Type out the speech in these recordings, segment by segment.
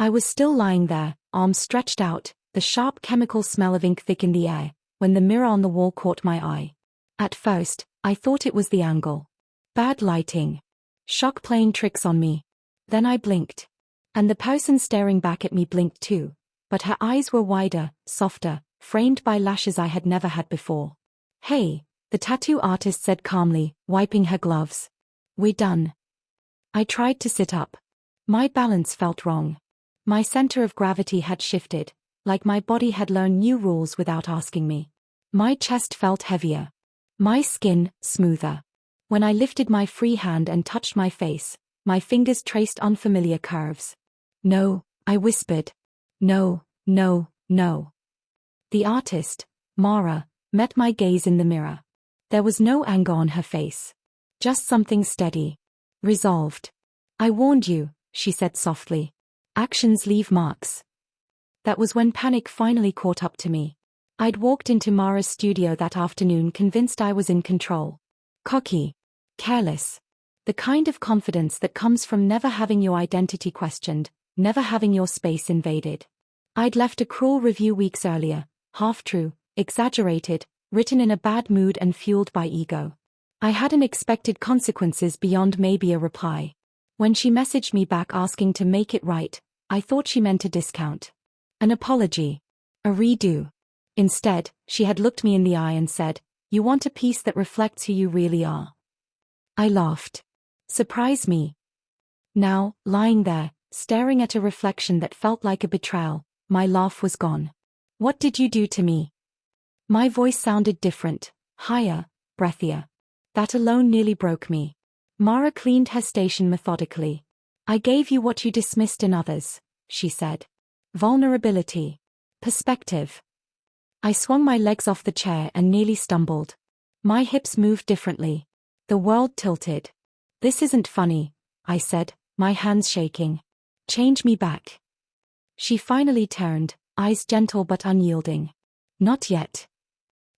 I was still lying there, arms stretched out, the sharp chemical smell of ink thick in the air, when the mirror on the wall caught my eye. At first, I thought it was the angle. Bad lighting. Shock playing tricks on me. Then I blinked. And the person staring back at me blinked too, but her eyes were wider, softer, framed by lashes I had never had before. "Hey," the tattoo artist said calmly, wiping her gloves. "We're done." I tried to sit up. My balance felt wrong. My center of gravity had shifted, like my body had learned new rules without asking me. My chest felt heavier. My skin, smoother. When I lifted my free hand and touched my face, my fingers traced unfamiliar curves. "No," I whispered. "No, no, no." The artist, Mara, met my gaze in the mirror. There was no anger on her face. Just something steady. Resolved. "I warned you," she said softly. "Actions leave marks." That was when panic finally caught up to me. I'd walked into Mara's studio that afternoon convinced I was in control. Cocky. Careless. The kind of confidence that comes from never having your identity questioned, never having your space invaded. I'd left a cruel review weeks earlier, half-true, exaggerated, written in a bad mood and fueled by ego. I hadn't expected consequences beyond maybe a reply. When she messaged me back asking to make it right, I thought she meant a discount. An apology. A redo. Instead, she had looked me in the eye and said, "You want a piece that reflects who you really are." I laughed. Surprise me. Now, lying there, staring at a reflection that felt like a betrayal, my laugh was gone. "What did you do to me?" My voice sounded different, higher, breathier. That alone nearly broke me. Mara cleaned her station methodically. "I gave you what you dismissed in others," she said. "Vulnerability. Perspective." I swung my legs off the chair and nearly stumbled. My hips moved differently. The world tilted. "This isn't funny," I said, my hands shaking. "Change me back." She finally turned, eyes gentle but unyielding. "Not yet."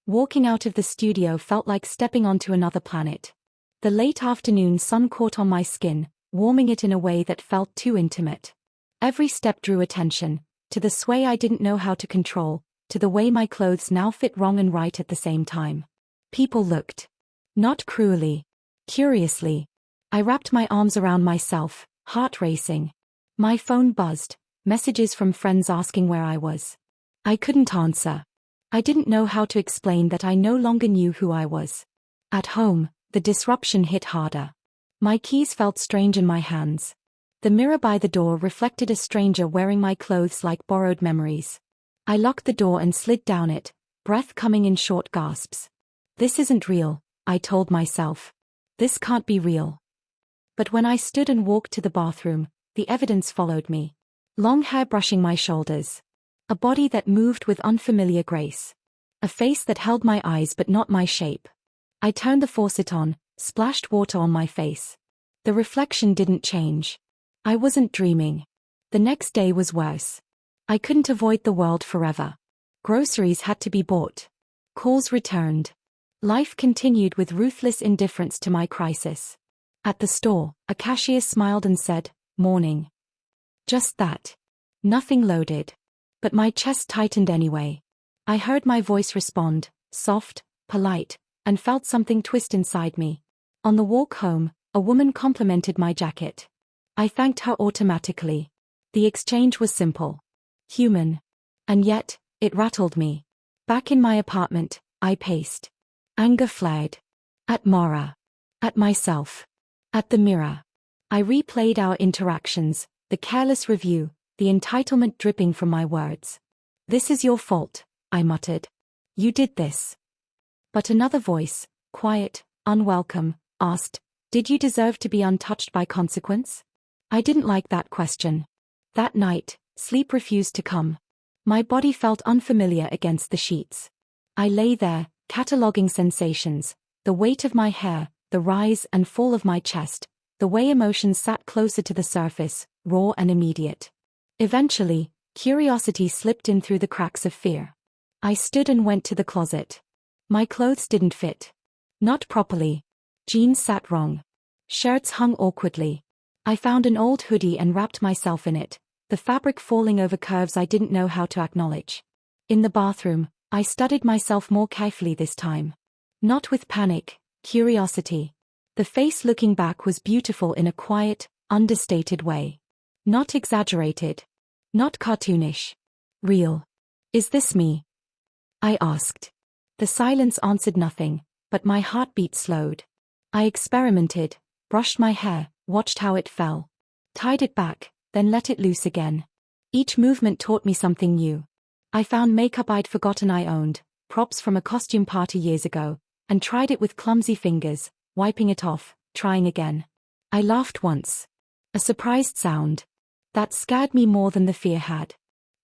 Walking out of the studio felt like stepping onto another planet. The late afternoon sun caught on my skin, warming it in a way that felt too intimate. Every step drew attention, to the sway I didn't know how to control, to the way my clothes now fit wrong and right at the same time. People looked. Not cruelly. Curiously. I wrapped my arms around myself, heart racing. My phone buzzed, messages from friends asking where I was. I couldn't answer. I didn't know how to explain that I no longer knew who I was. At home, the disruption hit harder. My keys felt strange in my hands. The mirror by the door reflected a stranger wearing my clothes like borrowed memories. I locked the door and slid down it, breath coming in short gasps. "This isn't real," I told myself. "This can't be real." But when I stood and walked to the bathroom, the evidence followed me. Long hair brushing my shoulders. A body that moved with unfamiliar grace. A face that held my eyes but not my shape. I turned the faucet on, splashed water on my face. The reflection didn't change. I wasn't dreaming. The next day was worse. I couldn't avoid the world forever. Groceries had to be bought. Calls returned. Life continued with ruthless indifference to my crisis. At the store, a cashier smiled and said, "Morning." Just that. Nothing loaded. But my chest tightened anyway. I heard my voice respond, soft, polite, and felt something twist inside me. On the walk home, a woman complimented my jacket. I thanked her automatically. The exchange was simple. Human. And yet, it rattled me. Back in my apartment, I paced. Anger flared. At Mara. At myself. At the mirror. I replayed our interactions, the careless review, the entitlement dripping from my words. "This is your fault," I muttered. "You did this." But another voice, quiet, unwelcome, asked, "Did you deserve to be untouched by consequence?" I didn't like that question. That night, sleep refused to come. My body felt unfamiliar against the sheets. I lay there, cataloging sensations, the weight of my hair, the rise and fall of my chest, the way emotions sat closer to the surface, raw and immediate. Eventually, curiosity slipped in through the cracks of fear. I stood and went to the closet. My clothes didn't fit. Not properly. Jeans sat wrong. Shirts hung awkwardly. I found an old hoodie and wrapped myself in it, the fabric falling over curves I didn't know how to acknowledge. In the bathroom, I studied myself more carefully this time. Not with panic, curiosity. The face looking back was beautiful in a quiet, understated way. Not exaggerated. Not cartoonish. Real. Is this me? I asked. The silence answered nothing, but my heartbeat slowed. I experimented, brushed my hair, watched how it fell. Tied it back, then let it loose again. Each movement taught me something new. I found makeup I'd forgotten I owned, props from a costume party years ago, and tried it with clumsy fingers, wiping it off, trying again. I laughed once. A surprised sound. That scared me more than the fear had.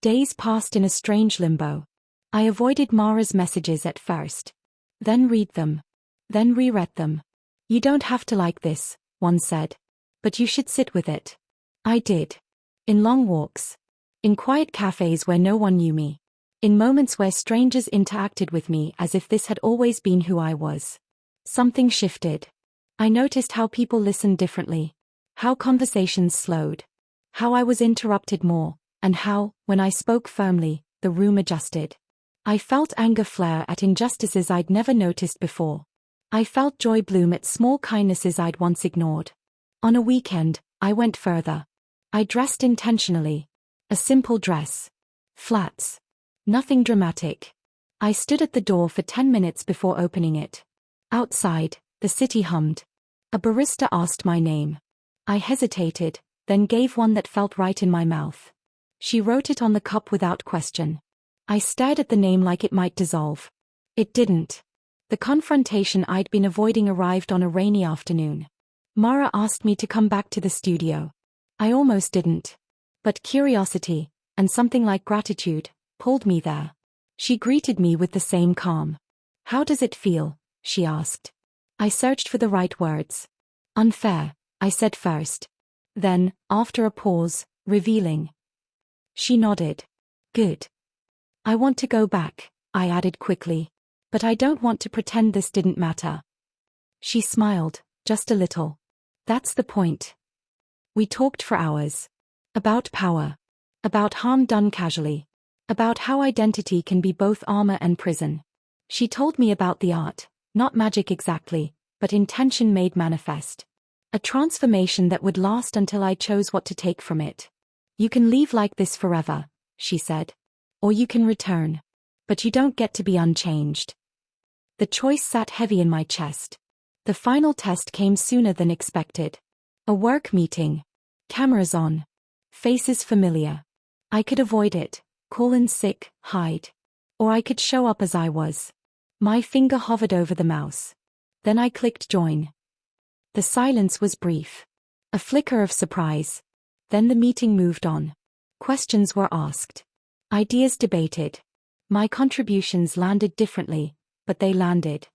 Days passed in a strange limbo. I avoided Mara's messages at first. Then read them. Then reread them. You don't have to like this, one said. But you should sit with it. I did. In long walks. In quiet cafes where no one knew me. In moments where strangers interacted with me as if this had always been who I was. Something shifted. I noticed how people listened differently. How conversations slowed. How I was interrupted more, and how, when I spoke firmly, the room adjusted. I felt anger flare at injustices I'd never noticed before. I felt joy bloom at small kindnesses I'd once ignored. On a weekend, I went further. I dressed intentionally. A simple dress. Flats. Nothing dramatic. I stood at the door for 10 minutes before opening it. Outside, the city hummed. A barista asked my name. I hesitated, then gave one that felt right in my mouth. She wrote it on the cup without question. I stared at the name like it might dissolve. It didn't. The confrontation I'd been avoiding arrived on a rainy afternoon. Mara asked me to come back to the studio. I almost didn't. But curiosity, and something like gratitude, pulled me there. She greeted me with the same calm. How does it feel? She asked. I searched for the right words. Unfair, I said first. Then, after a pause, revealing. She nodded. Good. I want to go back, I added quickly. But I don't want to pretend this didn't matter. She smiled, just a little. That's the point. We talked for hours. About power. About harm done casually. About how identity can be both armor and prison. She told me about the art, not magic exactly, but intention made manifest. A transformation that would last until I chose what to take from it. You can leave like this forever, she said. Or you can return. But you don't get to be unchanged. The choice sat heavy in my chest. The final test came sooner than expected. A work meeting. Cameras on. Faces familiar. I could avoid it, call in sick, hide. Or I could show up as I was. My finger hovered over the mouse. Then I clicked join. The silence was brief. A flicker of surprise. Then the meeting moved on. Questions were asked. Ideas debated. My contributions landed differently, but they landed.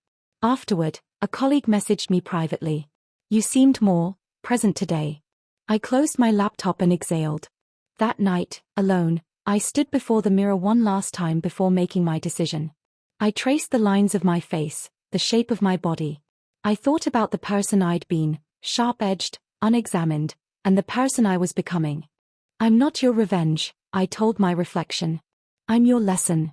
Afterward, a colleague messaged me privately. You seemed more present today. I closed my laptop and exhaled. That night, alone, I stood before the mirror one last time before making my decision. I traced the lines of my face, the shape of my body. I thought about the person I'd been, sharp-edged, unexamined, and the person I was becoming. I'm not your revenge, I told my reflection. I'm your lesson.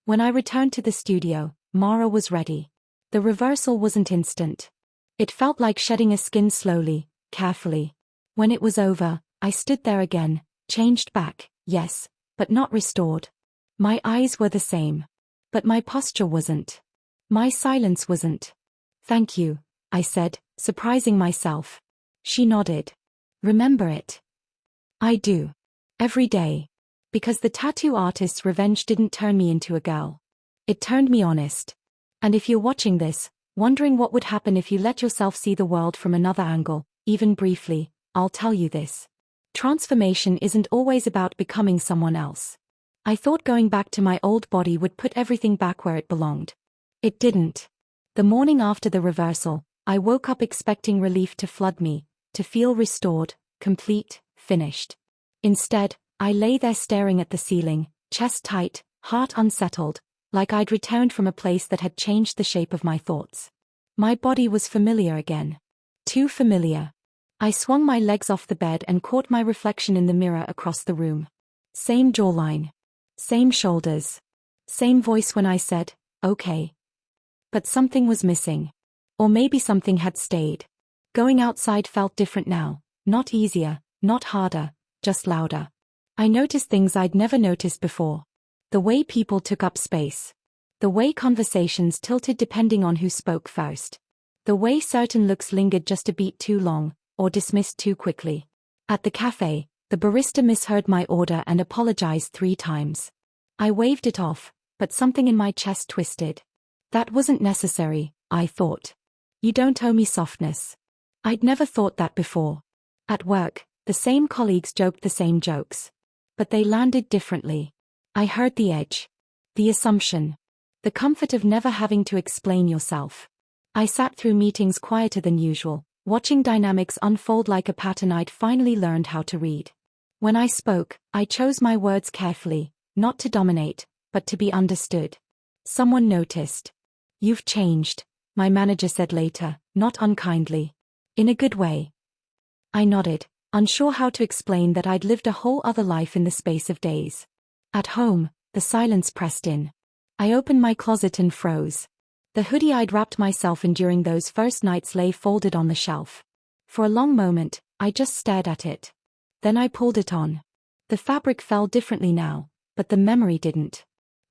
When I returned to the studio, Mara was ready. The reversal wasn't instant. It felt like shedding a skin slowly, carefully. When it was over, I stood there again, changed back, yes, but not restored. My eyes were the same. But my posture wasn't. My silence wasn't. Thank you, I said, surprising myself. She nodded. Remember it? I do. Every day. Because the tattoo artist's revenge didn't turn me into a girl. It turned me honest. And if you're watching this, wondering what would happen if you let yourself see the world from another angle, even briefly, I'll tell you this. Transformation isn't always about becoming someone else. I thought going back to my old body would put everything back where it belonged. It didn't. The morning after the reversal, I woke up expecting relief to flood me, to feel restored, complete, finished. Instead, I lay there staring at the ceiling, chest tight, heart unsettled, like I'd returned from a place that had changed the shape of my thoughts. My body was familiar again. Too familiar. I swung my legs off the bed and caught my reflection in the mirror across the room. Same jawline. Same shoulders. Same voice when I said, okay. But something was missing. Or maybe something had stayed. Going outside felt different now, not easier, not harder, just louder. I noticed things I'd never noticed before. The way people took up space. The way conversations tilted depending on who spoke first. The way certain looks lingered just a beat too long, or dismissed too quickly. At the cafe, the barista misheard my order and apologized 3 times. I waved it off, but something in my chest twisted. That wasn't necessary, I thought. You don't owe me softness. I'd never thought that before. At work, the same colleagues joked the same jokes. But they landed differently. I heard the edge. The assumption. The comfort of never having to explain yourself. I sat through meetings quieter than usual, watching dynamics unfold like a pattern I'd finally learned how to read. When I spoke, I chose my words carefully, not to dominate, but to be understood. Someone noticed. You've changed, my manager said later, not unkindly. In a good way. I nodded, unsure how to explain that I'd lived a whole other life in the space of days. At home, the silence pressed in. I opened my closet and froze. The hoodie I'd wrapped myself in during those first nights lay folded on the shelf. For a long moment, I just stared at it. Then I pulled it on. The fabric fell differently now, but the memory didn't.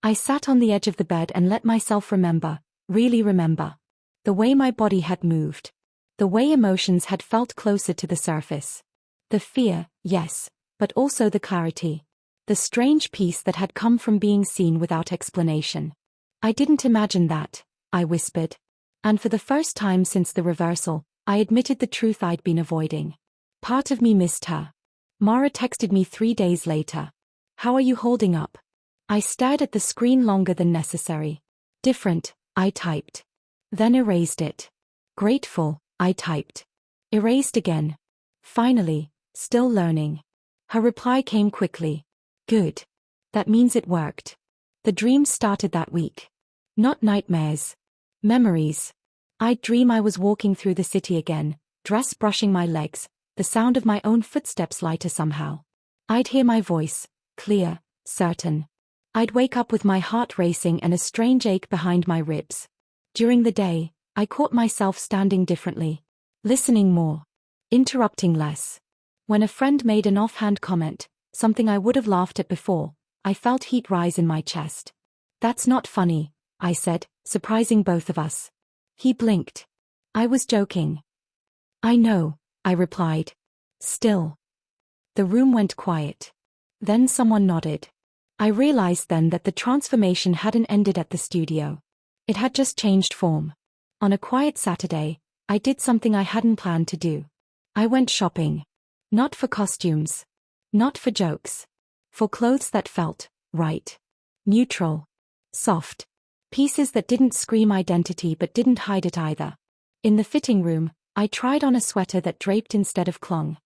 I sat on the edge of the bed and let myself remember, really remember. The way my body had moved. The way emotions had felt closer to the surface. The fear, yes, but also the clarity. The strange peace that had come from being seen without explanation. I didn't imagine that, I whispered. And for the first time since the reversal, I admitted the truth I'd been avoiding. Part of me missed her. Mara texted me 3 days later. How are you holding up? I stared at the screen longer than necessary. Different, I typed. Then erased it. Grateful, I typed. Erased again. Finally, still learning. Her reply came quickly. Good. That means it worked. The dreams started that week. Not nightmares. Memories. I'd dream I was walking through the city again, dress brushing my legs, the sound of my own footsteps lighter somehow. I'd hear my voice, clear, certain. I'd wake up with my heart racing and a strange ache behind my ribs. During the day, I caught myself standing differently. Listening more. Interrupting less. When a friend made an offhand comment, something I would have laughed at before, I felt heat rise in my chest. That's not funny, I said, surprising both of us. He blinked. I was joking. I know, I replied. Still. The room went quiet. Then someone nodded. I realized then that the transformation hadn't ended at the studio. It had just changed form. On a quiet Saturday, I did something I hadn't planned to do. I went shopping. Not for costumes. Not for jokes. For clothes that felt right. Neutral. Soft. Pieces that didn't scream identity but didn't hide it either. In the fitting room, I tried on a sweater that draped instead of clung.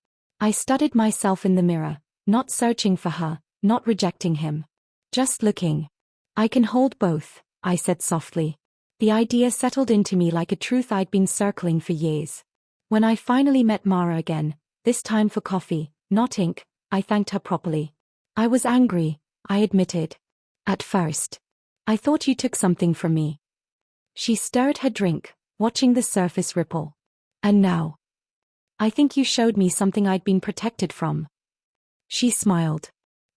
I studied myself in the mirror, not searching for her, not rejecting him. Just looking. I can hold both, I said softly. The idea settled into me like a truth I'd been circling for years. When I finally met Mara again, this time for coffee, not ink, I thanked her properly. I was angry, I admitted. At first. I thought you took something from me. She stirred her drink, watching the surface ripple. And now? I think you showed me something I'd been protected from. She smiled.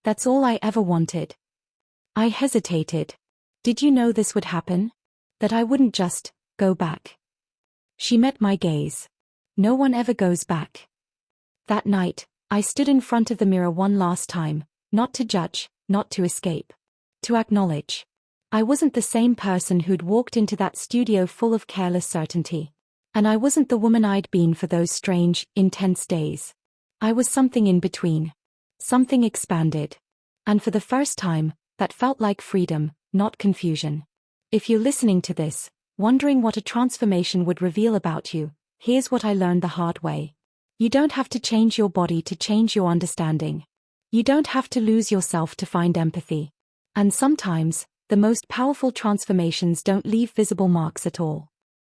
That's all I ever wanted. I hesitated. Did you know this would happen? That I wouldn't just go back? She met my gaze. No one ever goes back. That night, I stood in front of the mirror one last time, not to judge, not to escape. To acknowledge. I wasn't the same person who'd walked into that studio full of careless certainty. And I wasn't the woman I'd been for those strange, intense days. I was something in between. Something expanded. And for the first time, that felt like freedom, not confusion. If you're listening to this, wondering what a transformation would reveal about you, here's what I learned the hard way. You don't have to change your body to change your understanding. You don't have to lose yourself to find empathy. And sometimes, the most powerful transformations don't leave visible marks at all.